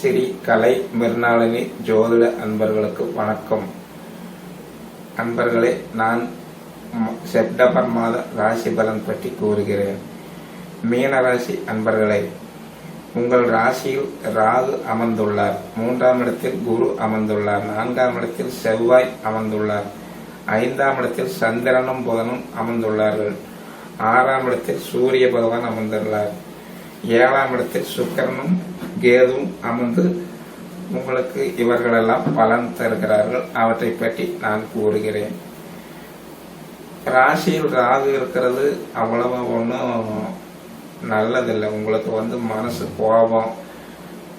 ஸ்ரீ கலை மிர்னாளினி ஜோதிட அன்பர்களுக்கு வணக்கம். அன்பர்களே, நான் செப்டம்பர் மாத ராசி பலன் பற்றி கூறுகிறேன். மீன ராசி அன்பர்களே, உங்கள் ராசியில் ராகு அமர்ந்துள்ளார், 3ஆம் இடத்தில் குரு அமர்ந்துள்ளார், 4ஆம் இடத்தில் செவ்வாய் அமர்ந்துள்ளார், 5ஆம் இடத்தில் சந்திரனும் புதனும் அமர்ந்துள்ளார்கள், 6ஆம் இடத்தில் சூரிய பகவான் அமர்ந்துள்ளார், 7ஆம் இடத்தில் சுக்கிரனும் கேதுவும் அமர்ந்து உங்களுக்கு இவர்களெல்லாம் பலன் தருகிறார்கள். அவற்றை பற்றி நான் கூறுகிறேன். ராசியில் ராகு இருக்கிறது அவ்வளவு ஒன்றும் நல்லதில்லை. உங்களுக்கு மனசு கோபம்,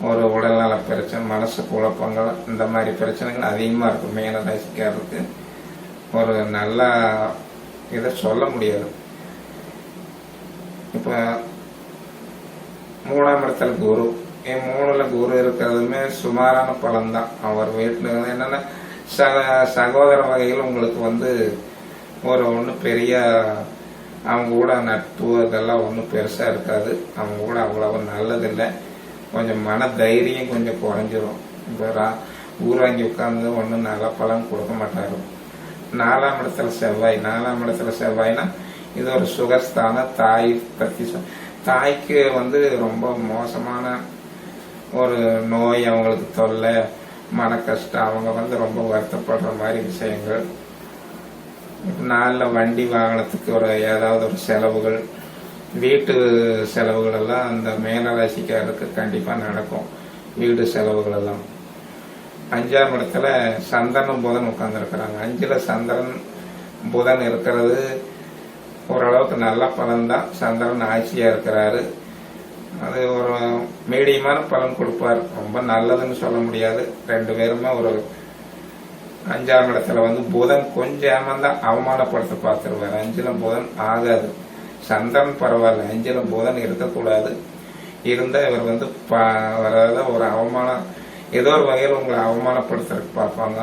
ஒரு உடல்நல பிரச்சனை, மனசு குழப்பங்கள், இந்த மாதிரி பிரச்சனைகள் அதிகமாக இருக்கும். மீன ராசிக்காரருக்கு ஒரு நல்ல இதை சொல்ல முடியாது. இப்போ 3ஆம் இடத்துல குரு, 3ல குரு இருக்கிறதுமே சுமாரான பலன் தான். அவர் வீட்டில் என்னன்னா சகோதர வகையில் உங்களுக்கு ஒன்றும் பெரிய அவங்க கூட நட்பு இதெல்லாம் ஒன்றும் பெருசா இருக்காது. அவங்க கூட அவ்வளவு நல்லதில்லை. கொஞ்சம் மன தைரியம் கொஞ்சம் குறைஞ்சிரும். இப்போ ஊராங்கி உட்கார்ந்து ஒன்றும் நல்ல பலன் கொடுக்க மாட்டாரு. 4ஆம் இடத்துல செவ்வாய், 4ஆம் இடத்துல செவ்வாய்னா இது ஒரு சுகஸ்தான. தாய் பத்தி தாய்க்கு ரொம்ப மோசமான ஒரு நோய், அவங்களுக்கு தொல்லை, மன கஷ்டம், அவங்க ரொம்ப வருத்தப்படுற மாதிரி விஷயங்கள். இப்போ 4ல வண்டி வாகனத்துக்கு ஏதாவது ஒரு செலவுகள், வீட்டு செலவுகள் எல்லாம் அந்த மேல ராசிக்காரருக்கு கண்டிப்பா நடக்கும். வீடு செலவுகள் எல்லாம். 5ஆம் இடத்துல சந்திரனும் புதன் உட்கார்ந்து இருக்கிறாங்க. 5ல சந்திரன் புதன் இருக்கிறது ஓரளவுக்கு நல்ல பலன் தான். சந்திரன் ஆட்சியா இருக்கிறாரு. அது ஒரு மீடியமான பலன் கொடுப்பார். ரொம்ப நல்லதுன்னு சொல்ல முடியாது. 2 பேருமே 5ஆம் இடத்துல புதன் கொஞ்சம் ஏமாந்தா அவமானப்படுத்த பார்த்துருவார். 5ல புதன் ஆகாது. சந்திரன் பரவாயில்ல, 5ல புதன் இருக்கக்கூடாது. இருந்தா இவர் ஒரு அவமானம், ஏதோ ஒரு வகையில் உங்களை அவமானப்படுத்துறதுக்கு பார்ப்பாங்க.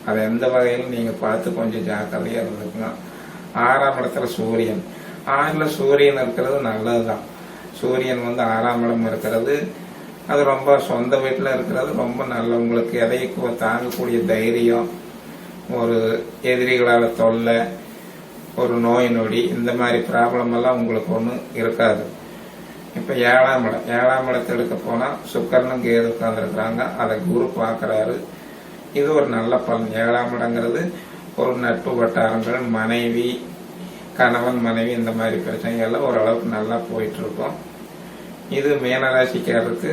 அதை எந்த வகையிலும் நீங்க பார்த்து கொஞ்சம் ஜாக்கிரதையா இருந்துக்குங்க. 6ஆம் இடத்துல சூரியன், 6ல சூரியன் இருக்கிறது நல்லதுதான். சூரியன் 6ஆம் இடம் இருக்கிறது, அது ரொம்ப சொந்த வீட்டில் இருக்கிறது ரொம்ப நல்ல. உங்களுக்கு எதைக்கு தாங்கக்கூடிய தைரியம், ஒரு எதிரிகளால் தொல்லை, ஒரு நோய் நொடி, இந்த மாதிரி ப்ராப்ளம் எல்லாம் உங்களுக்கு ஒன்றும் இருக்காது. இப்போ 7ஆம் இடத்தை எடுக்க போனா சுக்கிரனும் கேது உட்கார்ந்துருக்கிறாங்க. அதை குரு பார்க்கறாரு. இது ஒரு நல்ல பலன். 7ஆம் இடங்கிறது ஒரு நட்பு வட்டாரங்கள், மனைவி, கணவன் மனைவி, இந்த மாதிரி பிரச்சனைகள் எல்லாம் ஓரளவுக்கு நல்லா போயிட்டு இருக்கும். இது மீனராசிக்காரருக்கு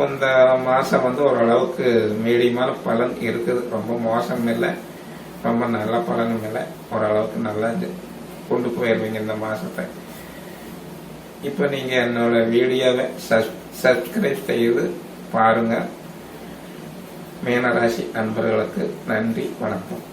இந்த மாசம் ஓரளவுக்கு மீடியமான பலன் இருக்குது. ரொம்ப மோசம் இல்லை, ரொம்ப நல்ல பலனும் இல்லை. ஓரளவுக்கு நல்லா கொண்டு போயிருவீங்க இந்த மாசத்தை. இப்ப நீங்க என்னோட வீடியோவை சப்ஸ்கிரைப் செய்து பாருங்க. மீனராசி அன்பர்களுக்கு நன்றி, வணக்கம்.